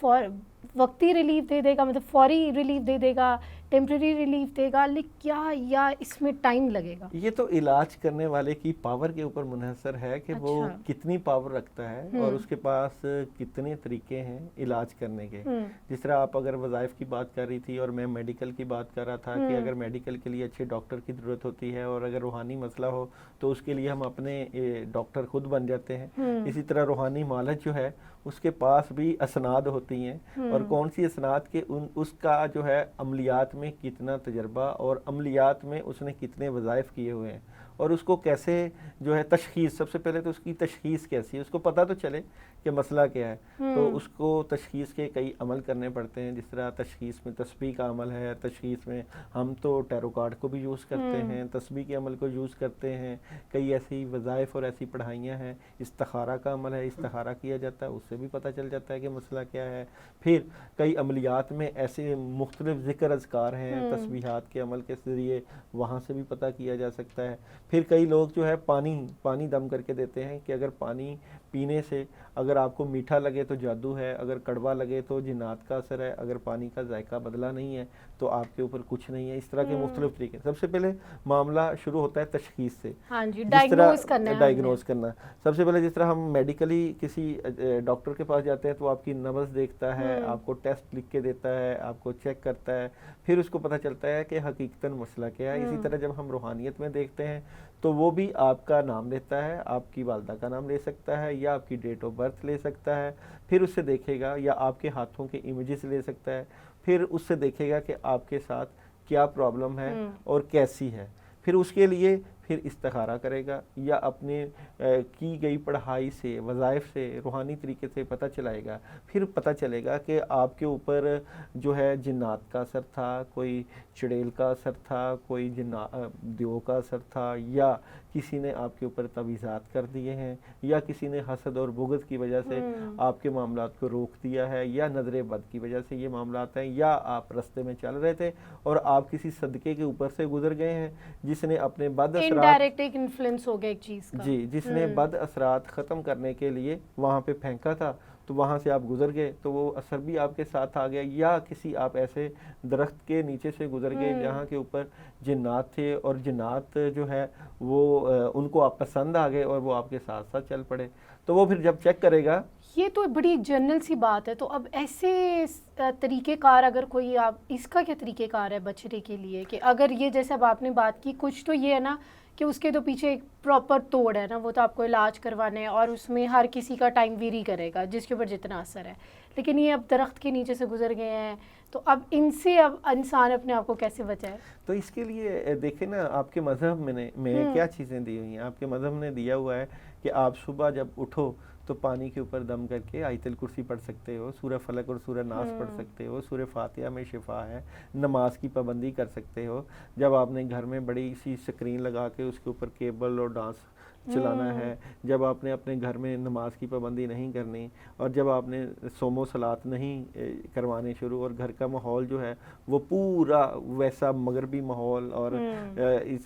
وقتی ریلیف دے دے گا، مطلب فوری ریلیف دے دے گا، ٹیمپریری ریلیف دے گا، لیکن کیا یا اس میں ٹائم لگے گا؟ یہ تو علاج کرنے والے کی پاور کے اوپر منحصر ہے کہ وہ کتنی پاور رکھتا ہے اور اس کے پاس کتنے طریقے ہیں علاج کرنے کے. جس طرح آپ اگر وظائف کی بات کر رہی تھی اور میں میڈیکل کی بات کر رہا تھا کہ اگر میڈیکل کے لیے اچھے ڈاکٹر کی ضرورت ہوتی ہے اور اگر روحانی مسئلہ ہو تو اس کے لیے ہم اپنے ڈاکٹر خود بن جاتے ہیں. اسی طرح روحانی معالج جو ہے اس کے پاس بھی اسناد ہوتی ہیں، اور کون سی اسناد کے اس کا جو ہے عملیات میں کتنا تجربہ اور عملیات میں اس نے کتنے وظائف کیے ہوئے ہیں، اور اس کو کیسے جو ہے تشخیص، سب سے پہلے تو اس کی تشخیص کیسی ہے، اس کو پتہ تو چلے کہ مسئلہ کیا ہے. تو اس کو تشخیص کے کئی عمل کرنے پڑتے ہیں. جس طرح تشخیص میں تسبیح کا عمل ہے، تشخیص میں ہم تو ٹیرو کارڈ کو بھی یوز کرتے ہیں، تسبیح کے عمل کو یوز کرتے ہیں. کئی ایسی وظائف اور ایسی پڑھائیاں ہیں. استخارہ کا عمل ہے، استخارہ کیا جاتا ہے، اس سے بھی پتہ چل جاتا ہے کہ مسئلہ کیا ہے. پھر کئی عملیات میں ایسے مختلف ذکر اذکار ہیں، تسبیحات کے عمل کے ذریعے وہاں سے بھی پتہ کیا جا سکتا ہے. پھر کئی لوگ جو ہے پانی دم کر کے دیتے ہیں کہ اگر پانی پینے سے اگر آپ کو میٹھا لگے تو جادو ہے، اگر کڑوا لگے تو جنات کا اثر ہے، اگر پانی کا ذائقہ بدلا نہیں ہے تو آپ کے اوپر کچھ نہیں ہے. اس طرح کے مختلف طریقے. سب سے پہلے معاملہ شروع ہوتا ہے تشخیص سے، ڈائگنوز کرنا. سب سے پہلے جس طرح ہم میڈیکلی کسی ڈاکٹر کے پاس جاتے ہیں تو آپ کی نبض دیکھتا ہے، آپ کو ٹیسٹ لکھ کے دیتا ہے، آپ کو چیک کرتا ہے، پھر اس کو پتہ چلتا ہے کہ حقیقتاً مسئلہ کیا ہے. اسی طرح جب ہم روحانیت میں دیکھتے ہیں تو وہ بھی آپ کا نام لیتا ہے، آپ کی والدہ کا نام لے سکتا ہے یا آپ کی ڈیٹ آف برتھ لے سکتا ہے. پھر اس سے دیکھے گا یا آپ کے ہاتھوں کے امیجز لے سکتا ہے. پھر اس سے دیکھے گا کہ آپ کے ساتھ کیا پرابلم ہے اور کیسی ہے. پھر اس کے لیے پھر استخارہ کرے گا یا اپنے کی گئی پڑھائی سے، وظائف سے، روحانی طریقے سے پتہ چلائے گا. پھر پتہ چلے گا کہ آپ کے اوپر جو ہے جنات کا اثر تھا، کوئی چڑیل کا اثر تھا، کوئی دیو کا اثر تھا، یا کسی نے آپ کے اوپر تعویذات کر دیے ہیں، یا کسی نے حسد اور بغض کی وجہ سے آپ کے معاملات کو روک دیا ہے، یا نظر بد کی وجہ سے یہ معاملات ہیں، یا آپ رستے میں چل رہے تھے اور آپ کسی صدقے کے اوپر سے گزر گئے ہیں جس نے اپنے بد انڈائریکٹ ایک انفلوئنس ہو گیا ایک چیز کا، جس نے بد اثرات ختم کرنے کے لیے وہاں پہ پھینکا تھا تو وہاں سے آپ گزر گئے تو وہ اثر بھی آپ کے ساتھ آ گیا. یا کسی آپ ایسے درخت کے نیچے سے گزر گئے جہاں کے اوپر جنات تھے اور جنات جو ہے وہ ان کو آپ پسند آ گئے اور وہ آپ کے ساتھ ساتھ چل پڑے. تو وہ پھر جب چیک کرے گا. یہ تو بڑی جنرل سی بات ہے. تو اب ایسے طریقہ کار اگر کوئی، آپ اس کا کیا طریقہ کار ہے بچنے کے لیے کہ اگر یہ جیسے اب آپ نے بات کی، کچھ تو یہ ہے نا کہ اس کے تو پیچھے ایک پراپر توڑ ہے نا، وہ تو آپ کو علاج کروانے ہیں اور اس میں ہر کسی کا ٹائم ویری کرے گا جس کے اوپر جتنا اثر ہے. لیکن یہ اب درخت کے نیچے سے گزر گئے ہیں تو اب ان سے اب انسان اپنے آپ کو کیسے بچائے؟ تو اس کے لیے دیکھیں نا آپ کے مذہب میں کیا چیزیں دی ہوئی ہیں. آپ کے مذہب نے دیا ہوا ہے کہ آپ صبح جب اٹھو تو پانی کے اوپر دم کر کے آیت الکرسی پڑھ سکتے ہو، سورہ فلق اور سورہ ناس پڑھ سکتے ہو، سورہ فاتحہ میں شفا ہے، نماز کی پابندی کر سکتے ہو. جب آپ نے گھر میں بڑی سی سکرین لگا کے اس کے اوپر کیبل اور چلانا ہے، جب آپ نے اپنے گھر میں نماز کی پابندی نہیں کرنی، اور جب آپ نے صوم و صلات نہیں کروانے شروع، اور گھر کا ماحول جو ہے وہ پورا ویسا مغربی ماحول، اور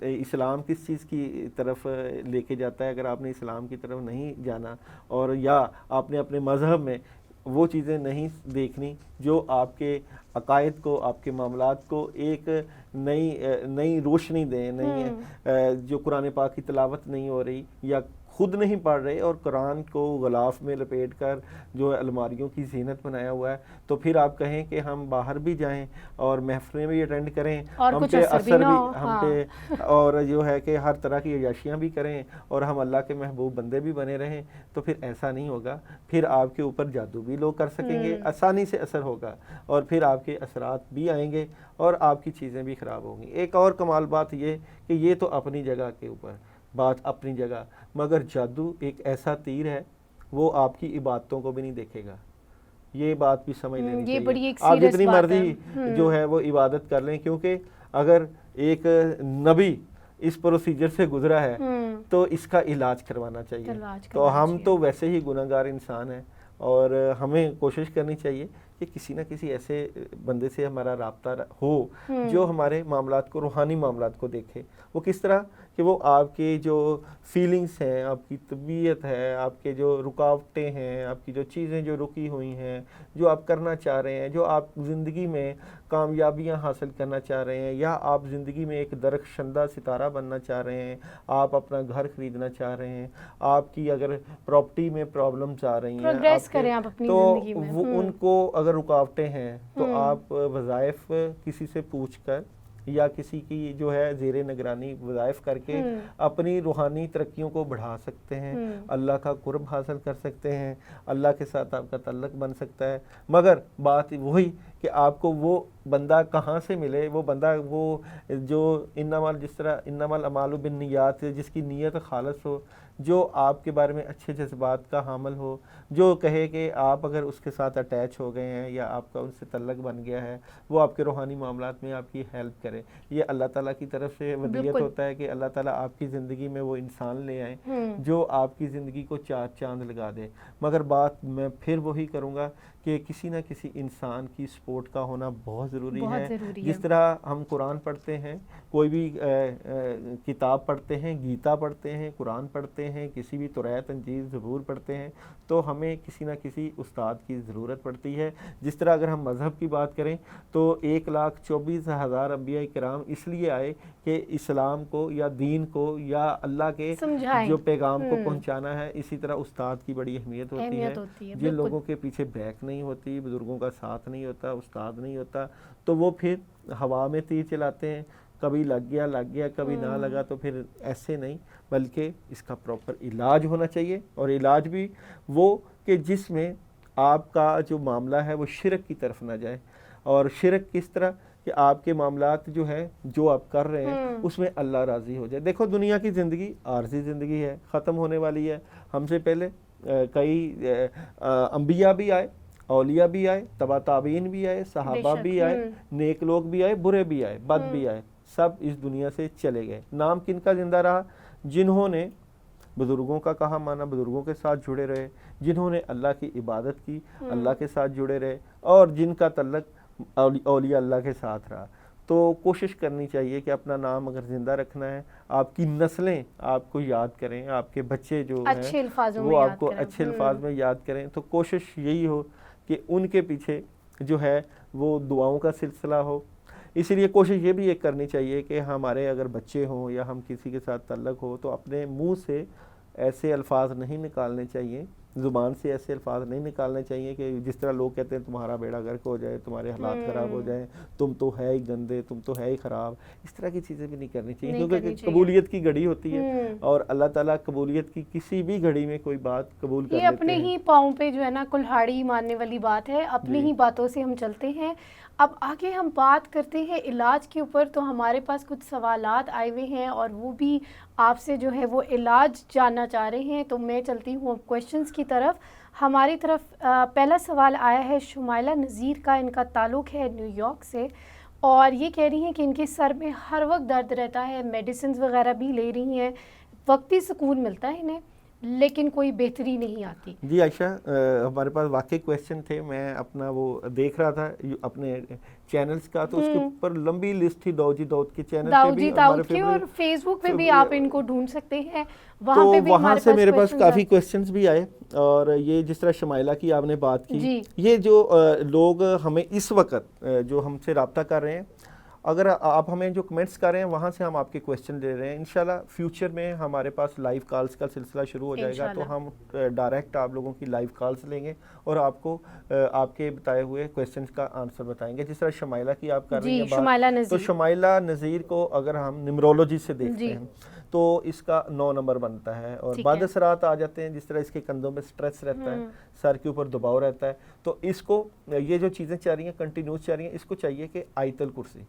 اسلام کس چیز کی طرف لے کے جاتا ہے، اگر آپ نے اسلام کی طرف نہیں جانا، اور یا آپ نے اپنے مذہب میں وہ چیزیں نہیں دیکھنی جو آپ کے عقائد کو، آپ کے معاملات کو ایک نئی روشنی دیں، جو قرآن پاک کی تلاوت نہیں ہو رہی، یا خود نہیں پڑھ رہے اور قرآن کو غلاف میں لپیٹ کر جو الماریوں کی زینت بنایا ہوا ہے، تو پھر آپ کہیں کہ ہم باہر بھی جائیں اور محفلیں بھی اٹینڈ کریں، ہم پہ اثر بھی ہم پہ، اور جو ہے کہ ہر طرح کی عیاشیاں بھی کریں، اور ہم اللہ کے محبوب بندے بھی بنے رہیں، تو پھر ایسا نہیں ہوگا. پھر آپ کے اوپر جادو بھی لوگ کر سکیں گے، آسانی سے اثر ہوگا، اور پھر آپ کے اثرات بھی آئیں گے اور آپ کی چیزیں بھی خراب ہوں گی. ایک اور کمال بات یہ کہ یہ تو اپنی جگہ کے اوپر بات اپنی جگہ، مگر جادو ایک ایسا تیر ہے وہ آپ کی عبادتوں کو بھی نہیں دیکھے گا. یہ بات بھی سمجھ لینی چاہیے. آپ جتنی مرضی جو ہے وہ عبادت کر لیں، کیونکہ اگر ایک نبی اس پروسیجر سے گزرا ہے تو اس کا علاج کروانا چاہیے. تو ہم تو ویسے ہی گناہگار انسان ہیں، اور ہمیں کوشش کرنی چاہیے کہ کسی نہ کسی ایسے بندے سے ہمارا رابطہ ہو جو ہمارے معاملات کو، روحانی معاملات کو دیکھے. وہ کس طرح کہ وہ آپ کے جو فیلنگس ہیں، آپ کی طبیعت ہے، آپ کے جو رکاوٹیں ہیں، آپ کی جو چیزیں جو رکی ہوئی ہیں، جو آپ کرنا چاہ رہے ہیں، جو آپ زندگی میں کامیابیاں حاصل کرنا چاہ رہے ہیں، یا آپ زندگی میں ایک درخشندہ ستارہ بننا چاہ رہے ہیں، آپ اپنا گھر خریدنا چاہ رہے ہیں، آپ کی اگر پراپرٹی میں پرابلمز آ رہی ہیں، تو وہ ان کو اگر رکاوٹیں ہیں تو آپ وظائف کسی سے پوچھ کر یا کسی کی جو ہے زیر نگرانی وظائف کر کے اپنی روحانی ترقیوں کو بڑھا سکتے ہیں، اللہ کا قرب حاصل کر سکتے ہیں، اللہ کے ساتھ آپ کا تعلق بن سکتا ہے. مگر بات وہی کہ آپ کو وہ بندہ کہاں سے ملے، وہ بندہ وہ جو جس طرح انما الاعمال بالنیات، جس کی نیت خالص ہو، جو آپ کے بارے میں اچھے جذبات کا حامل ہو، جو کہے کہ آپ اگر اس کے ساتھ اٹیچ ہو گئے ہیں یا آپ کا ان سے تعلق بن گیا ہے، وہ آپ کے روحانی معاملات میں آپ کی ہیلپ کرے. یہ اللہ تعالیٰ کی طرف سے ودیت ہوتا ہے کہ اللہ تعالیٰ آپ کی زندگی میں وہ انسان لے آئیں جو آپ کی زندگی کو چار چاند لگا دے. مگر بات میں پھر وہی کروں گا کہ کسی نہ کسی انسان کی سپورٹ کا ہونا بہت ضروری ہے. جس طرح ہم قرآن پڑھتے ہیں، کوئی بھی کتاب پڑھتے ہیں، گیتا پڑھتے ہیں، قرآن پڑھتے ہیں، کسی بھی توریت انجیل زبور پڑھتے ہیں، تو ہمیں کسی نہ کسی استاد کی ضرورت پڑتی ہے. جس طرح اگر ہم مذہب کی بات کریں تو 1,24,000 انبیاء کرام اس لیے آئے کہ اسلام کو یا دین کو یا اللہ کے جو پیغام کو پہنچانا ہے. اسی طرح استاد کی بڑی اہمیت ہوتی ہے. جن لوگوں کے پیچھے بیک نہیں ہوتی، بزرگوں کا ساتھ نہیں ہوتا، استاد نہیں ہوتا، تو وہ پھر ہوا میں تیر چلاتے ہیں، کبھی لگ گیا کبھی نہ لگا. تو پھر ایسے نہیں، بلکہ اس کا پراپر علاج ہونا چاہیے. اور علاج بھی وہ کہ جس میں آپ کا جو معاملہ ہے وہ شرک کی طرف نہ جائے. اور شرک کس طرح کہ آپ کے معاملات جو ہے جو آپ کر رہے ہیں اس میں اللہ راضی ہو جائے. دیکھو دنیا کی زندگی عارضی زندگی ہے، ختم ہونے والی ہے. ہم سے پہلے کئی انبیاء بھی آئے، اولیاء بھی آئے، تبع تابعین بھی آئے، صحابہ بھی آئے، نیک لوگ بھی آئے، برے بھی آئے، بد بھی آئے، سب اس دنیا سے چلے گئے. نام کن کا زندہ رہا؟ جنہوں نے بزرگوں کا کہا مانا، بزرگوں کے ساتھ جڑے رہے، جنہوں نے اللہ کی عبادت کی، اللہ کے ساتھ جڑے رہے، اور جن کا تعلق اولیاء اللہ کے ساتھ رہا. تو کوشش کرنی چاہیے کہ اپنا نام اگر زندہ رکھنا ہے، آپ کی نسلیں آپ کو یاد کریں، آپ کے بچے جو ہیں وہ آپ کو اچھے الفاظ میں یاد کریں. تو کوشش یہی ہو کہ ان کے پیچھے جو ہے وہ دعاؤں کا سلسلہ ہو. اسی لیے کوشش یہ بھی ایک کرنی چاہیے کہ ہمارے اگر بچے ہوں یا ہم کسی کے ساتھ تعلق ہو تو اپنے منہ سے ایسے الفاظ نہیں نکالنے چاہیے، زبان سے ایسے الفاظ نہیں نکالنے چاہیے کہ جس طرح لوگ کہتے ہیں تمہارا بیڑا غرق ہو جائے، تمہارے حالات خراب ہو جائیں، تم تو ہے ہی گندے، تم تو ہے ہی خراب. اس طرح کی چیزیں بھی نہیں کرنی چاہیے، کیونکہ قبولیت کی گھڑی ہوتی ہے اور اللہ تعالیٰ قبولیت کی کسی بھی گھڑی میں کوئی بات قبول کر لیتے ہیں. یہ اپنے ہی پاؤں پہ جو ہے نا کلہاڑی مارنے والی بات ہے، اپنی ہی باتوں سے ہم چلتے ہیں. اب آگے ہم بات کرتے ہیں علاج کے اوپر. تو ہمارے پاس کچھ سوالات آئے ہوئے ہیں اور وہ بھی آپ سے جو ہے وہ علاج جاننا چاہ رہے ہیں. تو میں چلتی ہوں اب کویشچنس کی طرف. ہماری طرف پہلا سوال آیا ہے شمائلہ نذیر کا. ان کا تعلق ہے نیو یارک سے اور یہ کہہ رہی ہیں کہ ان کے سر میں ہر وقت درد رہتا ہے، میڈیسنز وغیرہ بھی لے رہی ہیں وقتی سکون ملتا ہے انہیں, لیکن کوئی بہتری نہیں آتی. جی عائشہ, ہمارے پاس واقعی کویشچن تھے, میں اپنا وہ دیکھ رہا تھا اپنے چینلز کا, تو اس کے اوپر لمبی لسٹ تھی داؤد جی داؤد کے چینل پہ بھی, داؤد کے, اور فیس بک پہ بھی آپ ان کو ڈھونڈ سکتے ہیں, وہاں پہ بھی وہاں سے میرے پاس کافی کویشچنز بھی آئے. اور یہ جس طرح شمائلہ کی آپ نے بات کی, یہ جو لوگ ہمیں اس وقت جو ہم سے رابطہ کر رہے ہیں, اگر آپ ہمیں جو کمنٹس کر رہے ہیں وہاں سے ہم آپ کے کویشچن لے رہے ہیں. انشاءاللہ فیوچر میں ہمارے پاس لائیو کالز کا سلسلہ شروع ہو جائے گا, تو ہم ڈائریکٹ آپ لوگوں کی لائیو کالز لیں گے اور آپ کو آپ کے بتائے ہوئے کویشچنز کا آنسر بتائیں گے. جس طرح شمائلہ کی آپ کر رہی ہیں بات, تو شمائلہ نذیر کو اگر ہم نیمرولوجی سے دیکھتے ہیں تو اس کا 9 نمبر بنتا ہے, اور بعد اثرات آ جاتے ہیں, جس طرح اس کے کندھوں میں سٹریس رہتا ہے, سر کے اوپر دباؤ رہتا ہے. تو اس کو یہ جو چیزیں چل رہی ہیں کنٹینیوس چل رہی ہیں, اس کو چاہیے کہ آیت الکرسی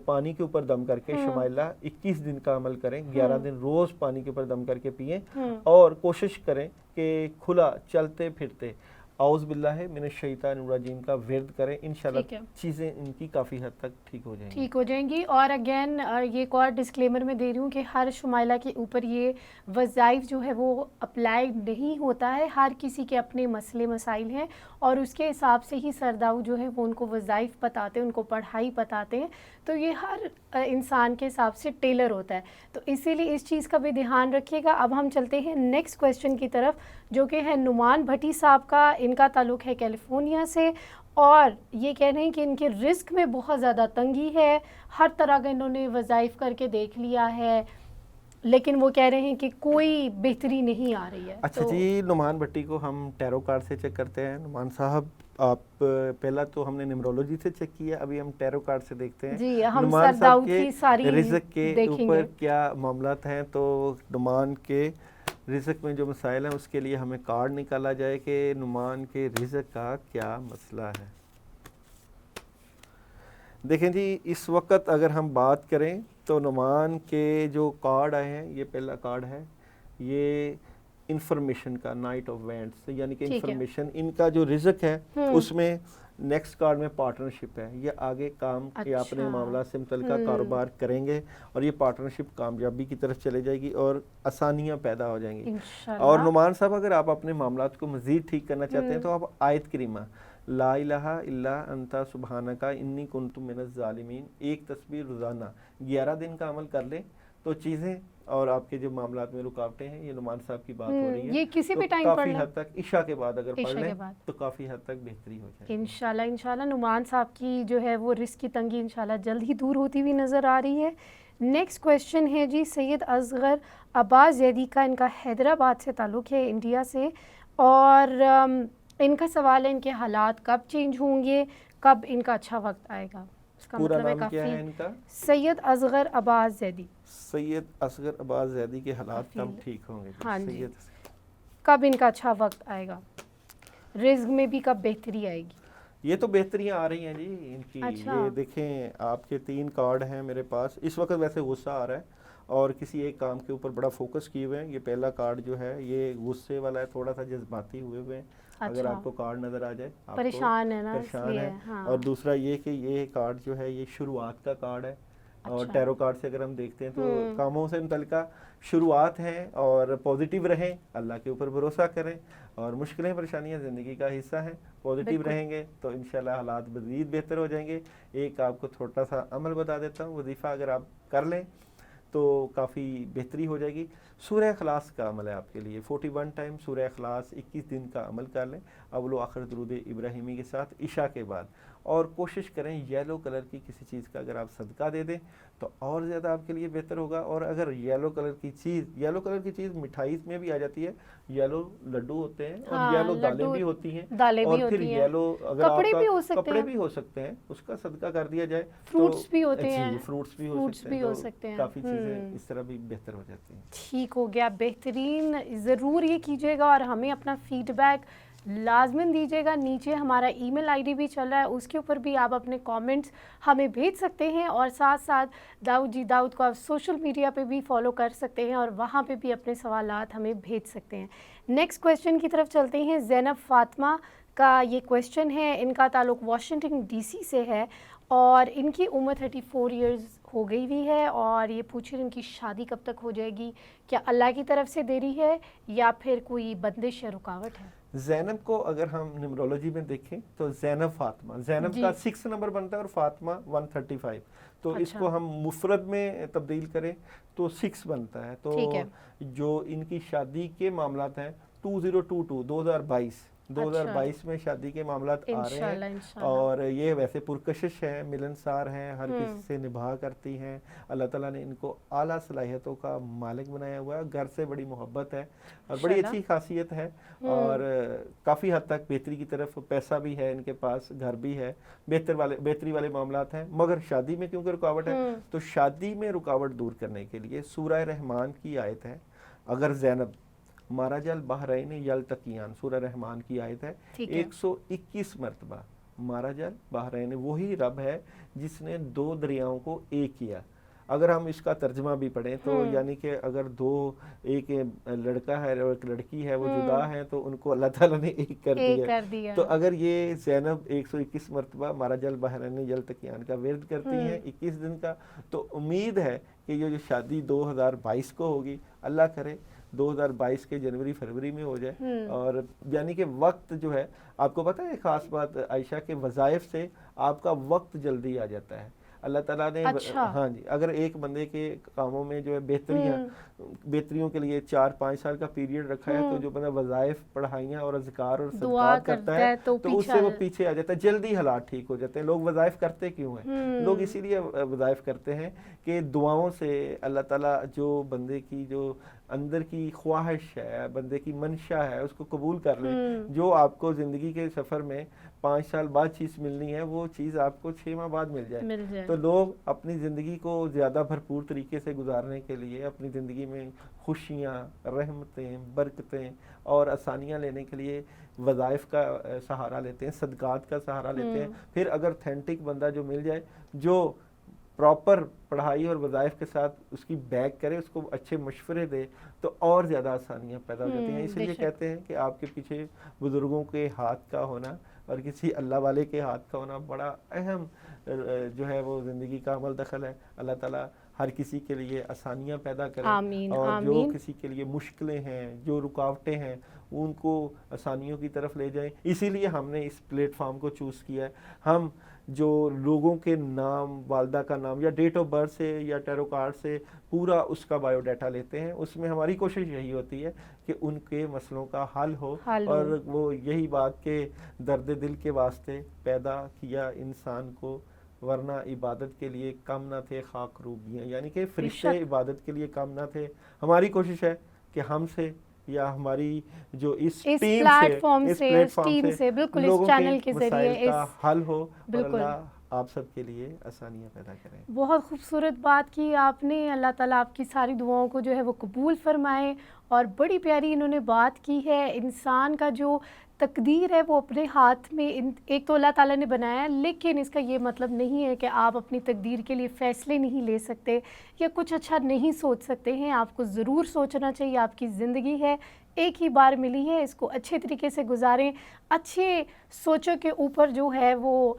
پانی کے اوپر دم کر کے شمائلہ 21 دن کا عمل کریں, 11 دن روز پانی کے اوپر دم کر کے پئیں, اور کوشش کریں کہ کھلا چلتے پھرتے اعوذ باللہ من الشیطان الرجیم کا ورد کریں. انشاءاللہ چیزیں ان کی کافی حد تک ٹھیک ہو جائیں گی. اور اگین یہ ایک اور ڈسکلیمر میں دے رہی ہوں کہ ہر شمائلہ کے اوپر یہ وظائف جو ہے وہ اپلائی نہیں ہوتا ہے, ہر کسی کے اپنے مسئلے مسائل ہیں, اور اس کے حساب سے ہی سرداؤ جو ہے وہ ان کو وظائف بتاتے ہیں, ان کو پڑھائی بتاتے ہیں. تو یہ ہر انسان کے حساب سے ٹیلر ہوتا ہے, تو اسی لیے اس چیز کا بھی دھیان رکھیے گا. اب ہم چلتے ہیں نیکسٹ کویشچن کی طرف, جو کہ ہے نعمان بھٹی صاحب کا. ان کا تعلق ہے کیلیفورنیا سے, اور یہ کہہ رہے ہیں کہ ان کے رزق میں بہت زیادہ تنگی ہے, ہر طرح کا انہوں نے وظائف کر کے دیکھ لیا ہے, لیکن وہ کہہ رہے ہیں کہ کوئی بہتری نہیں آ رہی ہے. اچھا جی, نعمان بھٹی کو ہم ٹیرو کارڈ سے چیک کرتے ہیں. نعمان صاحب, آپ پہلا تو ہم نے نیمرولوجی سے چیک کیا, ابھی ہم ٹیرو کارڈ سے دیکھتے ہیں. جی, ہم سرداؤ کی ساری رزق کے اوپر کیا معاملات ہیں. تو نعمان کے رزق میں جو مسائل ہیں اس کے لیے ہمیں کارڈ نکالا جائے کہ نعمان کے رزق کا کیا مسئلہ ہے. دیکھیں جی, اس وقت اگر ہم بات کریں تو نعمان کے جو کارڈ آئے ہیں, یہ پہلا کارڈ ہے, یہ انفارمیشن کا, نائٹ آف وینڈس, یعنی کہ انفارمیشن, ان کا جو رزق ہے اس میں. نیکسٹ کارڈ میں پارٹنرشپ ہے, یہ آگے کام کے اپنے معاملات سے متعلقہ کاروبار کریں گے, اور یہ پارٹنرشپ کامیابی کی طرف چلے جائے گی اور آسانیاں پیدا ہو جائیں گی. اور نعمان صاحب, اگر آپ اپنے معاملات کو مزید ٹھیک کرنا چاہتے ہیں تو آپ آیت کریمہ لا الہ الا انت سبحانک انی کنت من الظالمین ایک تسبیح روزانہ 11 دن کا عمل کر لیں, تو چیزیں اور آپ کے جو معاملات میں رکاوٹیں ہیں, یہ نعمان صاحب کی بات ہو رہی ہے, یہ کسی بھی ٹائم کافی حد تک عشاء کے بعد اگر پڑھ لیں تو کافی حد تک بہتری ہو جائے. انشاءاللہ نعمان صاحب کی جو ہے وہ رزق کی تنگی انشاءاللہ جلد ہی دور ہوتی ہوئی نظر آ رہی ہے. نیکسٹ کویشچن ہے جی سید اصغر عباس زیدی کا. ان کا حیدرآباد سے تعلق ہے, انڈیا سے, اور ان کا سوال ہے ان کے حالات کب چینج ہوں گے, کب ان کا اچھا وقت آئے گا. اس کا پورا نام کیا ہے ان کا؟ سید اصغر عباس زیدی. سید اصغر عباس زیدی کے حالات کب ٹھیک ہوں گے؟ ہاں جی, کب ان کا اچھا وقت آئے گا, رزق میں بھی کب بہتری آئے گی؟ یہ تو بہتریاں آ رہی ہیں جی ان کی. یہ دیکھیں, آپ کے 3 کارڈ ہیں میرے پاس. اس وقت ویسے غصہ آ رہا ہے اور کسی ایک کام کے اوپر بڑا فوکس کیے ہوئے ہیں. یہ پہلا کارڈ جو ہے یہ غصے والا ہے, تھوڑا سا جذباتی ہوئے ہیں. اگر آپ کو کارڈ نظر آ جائے, آپ پریشان ہے نا, پریشان ہے. اور دوسرا یہ کہ یہ کارڈ جو ہے یہ شروعات کا کارڈ ہے, اور ٹیرو کارڈ سے اگر ہم دیکھتے ہیں تو کاموں سے متعلقہ شروعات ہیں, اور پازیٹیو رہیں, اللہ کے اوپر بھروسہ کریں, اور مشکلیں پریشانیاں زندگی کا حصہ ہیں. پازیٹیو رہیں گے تو انشاءاللہ حالات مزید بہتر ہو جائیں گے. ایک آپ کو چھوٹا سا عمل بتا دیتا ہوں, وظیفہ اگر آپ کر لیں تو کافی بہتری ہو جائے گی. سورہ اخلاص کا عمل ہے آپ کے لیے, 41 ٹائم سورہ اخلاص 21 دن کا عمل کر لیں, اول و آخر درود ابراہیمی کے ساتھ عشاء کے بعد. اور کوشش کریں یلو کلر کی کسی چیز کا اگر آپ صدقہ دے دیں تو اور زیادہ آپ کے لیے بہتر ہوگا. اور اگر یلو کلر کی چیز مٹھائی میں بھی آ جاتی ہے, یلو لڈو ہوتے ہیں اور یلو دالیں بھی ہوتی ہیں, اور پھر یلو اگر آپ کا کپڑے بھی ہو سکتے ہیں, اس کا صدقہ کر دیا جائے. فروٹس بھی ہوتے ہیں, فروٹس بھی ہو سکتے ہیں, کافی چیزیں اس طرح بھی بہتر ہو جاتی ہیں. ٹھیک ہو گیا, بہترین. ضرور یہ کیجیے گا, اور ہمیں اپنا فیڈ بیک لازماً دیجیے گا. نیچے ہمارا ای میل آئی ڈی بھی چل رہا ہے, اس کے اوپر بھی آپ اپنے کامنٹس ہمیں بھیج سکتے ہیں, اور ساتھ ساتھ داؤد جی داؤد کو آپ سوشل میڈیا پہ بھی فالو کر سکتے ہیں, اور وہاں پہ بھی اپنے سوالات ہمیں بھیج سکتے ہیں. نیکسٹ کویشچن کی طرف چلتے ہیں. زینب فاطمہ کا یہ کویشچن ہے, ان کا تعلق واشنگٹن ڈی سی سے ہے, اور ان کی عمر 34 ایئرز ہو گئی بھی ہے اور یہ پوچھ رہے ان کی شادی کب تک ہو جائے گی, کیا اللہ کی طرف سے دیری ہے یا پھر کوئی بندش یا رکاوٹ ہے؟ زینب کو اگر ہم نیمرولوجی میں دیکھیں تو زینب فاطمہ, زینب کا 6 نمبر بنتا ہے اور فاطمہ 135, تو اس کو ہم مفرد میں تبدیل کریں تو 6 بنتا ہے. تو جو ان کی شادی کے معاملات ہیں 2022 میں شادی کے معاملات آ رہے ہیں, اور یہ ویسے پرکشش ہیں, ملنسار ہیں, ہر کسی سے نبھا کرتی ہیں. اللہ تعالیٰ نے ان کو اعلیٰ صلاحیتوں کا مالک بنایا ہوا ہے, گھر سے بڑی محبت ہے اور بڑی اچھی خاصیت ہے, اور کافی حد تک بہتری کی طرف پیسہ بھی ہے ان کے پاس, گھر بھی ہے, بہتری والے معاملات ہیں. مگر شادی میں کیونکہ رکاوٹ ہے, تو شادی میں رکاوٹ دور کرنے کے لیے سورہ رحمان کی آیت ہے. اگر زینب مارج البحرین یلتقیان, سورہ رحمان کی آیت ہے, 121 مرتبہ مارج البحرین, وہی رب ہے جس نے 2 دریاؤں کو ایک کیا. اگر ہم اس کا ترجمہ بھی پڑھیں تو یعنی کہ اگر ایک لڑکا ہے اور ایک لڑکی ہے, وہ جدا ہیں, تو ان کو اللہ تعالیٰ نے ایک کر دیا. تو اگر یہ زینب 121 مرتبہ مارج البحرین یلتقیان کا ورد کرتی ہیں 21 دن کا, تو امید ہے کہ یہ جو شادی 2022 کو ہوگی, اللہ کرے 2022 کے جنوری فروری میں ہو جائے. اور یعنی کہ وقت جو ہے, آپ کو پتہ ہے خاص بات عائشہ کے وظائف سے آپ کا وقت جلدی آ جاتا ہے. اللہ تعالیٰ نے ہاں جی, اگر ایک بندے کے کاموں میں جو ہے بہتریوں کے لیے 4-5 سال کا پیریڈ رکھا ہے, تو جو بندہ وظائف, پڑھائیاں اور اذکار اور صدقات کرتا ہے تو اس سے وہ پیچھے آ جاتا ہے, جلدی حالات ٹھیک ہو جاتے ہیں. لوگ وظائف کرتے کیوں ہیں؟ لوگ اسی لیے وظائف کرتے ہیں کہ دعاؤں سے اللہ تعالیٰ جو بندے کی جو اندر کی خواہش ہے, بندے کی منشا ہے, اس کو قبول کر لے. جو آپ کو زندگی کے سفر میں 5 سال بعد چیز ملنی ہے, وہ چیز آپ کو 6 ماہ بعد مل جائے. تو لوگ اپنی زندگی کو زیادہ بھرپور طریقے سے گزارنے کے لیے, اپنی زندگی میں خوشیاں, رحمتیں, برکتیں اور آسانیاں لینے کے لیے وظائف کا سہارا لیتے ہیں, صدقات کا سہارا لیتے ہیں. پھر اگر تھینٹک بندہ جو مل جائے, جو پراپر پڑھائی اور وظائف کے ساتھ اس کی بیک کرے, اس کو اچھے مشورے دے, تو اور زیادہ آسانیاں پیدا ہو جاتی ہیں. اس لیے کہتے ہیں کہ آپ کے پیچھے بزرگوں کے ہاتھ کا ہونا اور کسی اللہ والے کے ہاتھ کا ہونا بڑا اہم جو ہے وہ زندگی کا عمل دخل ہے. اللہ تعالیٰ ہر کسی کے لیے آسانیاں پیدا کرے, اور جو کسی کے لیے مشکلیں ہیں, جو رکاوٹیں ہیں, ان کو آسانیوں کی طرف لے جائیں. اسی لیے ہم نے اس پلیٹ فارم کو چوز کیا ہے. ہم جو لوگوں کے نام, والدہ کا نام یا ڈیٹ آف برتھ سے یا ٹیرو کارڈ سے پورا اس کا بایو ڈیٹا لیتے ہیں. اس میں ہماری کوشش یہی ہوتی ہے کہ ان کے مسئلوں کا حل ہو, اور وہ یہی بات کہ درد دل کے واسطے پیدا کیا انسان کو, ورنہ عبادت کے لیے کم نہ تھے خاک روبیاں, یعنی کہ فرشتے عبادت کے لیے کم نہ تھے. ہماری کوشش ہے کہ ہم سے یا ہماری جو اس پلیٹ فارم سے بالکل لوگوں اس چینل کے مسائل ذریعے کا حل ہو, اور اللہ آپ سب کے لیے آسانیاں پیدا کریں. بہت خوبصورت بات کی آپ نے. اللہ تعالیٰ آپ کی ساری دعاؤں کو جو ہے وہ قبول فرمائے, اور بڑی پیاری انہوں نے بات کی ہے. انسان کا جو تقدیر ہے وہ اپنے ہاتھ میں, ایک تو اللہ تعالیٰ نے بنایا ہے, لیکن اس کا یہ مطلب نہیں ہے کہ آپ اپنی تقدیر کے لیے فیصلے نہیں لے سکتے یا کچھ اچھا نہیں سوچ سکتے ہیں. آپ کو ضرور سوچنا چاہیے. آپ کی زندگی ہے, ایک ہی بار ملی ہے, اس کو اچھے طریقے سے گزاریں, اچھے سوچوں کے اوپر جو ہے وہ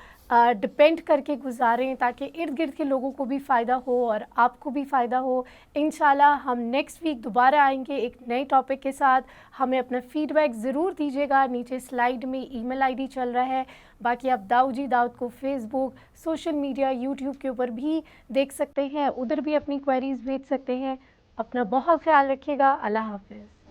ڈپینڈ کر کے گزاریں, تاکہ ارد گرد کے لوگوں کو بھی فائدہ ہو اور آپ کو بھی فائدہ ہو. انشاءاللہ ہم نیکسٹ ویک دوبارہ آئیں گے ایک نئے ٹاپک کے ساتھ. ہمیں اپنا فیڈ بیک ضرور دیجیے گا. نیچے سلائیڈ میں ای میل آئی ڈی چل رہا ہے. باقی آپ داؤد کو فیس بک, سوشل میڈیا, یوٹیوب کے اوپر بھی دیکھ سکتے ہیں, ادھر بھی اپنی کوئریز بھیج سکتے ہیں. اپنا بہت خیال رکھیے گا. اللہ حافظ.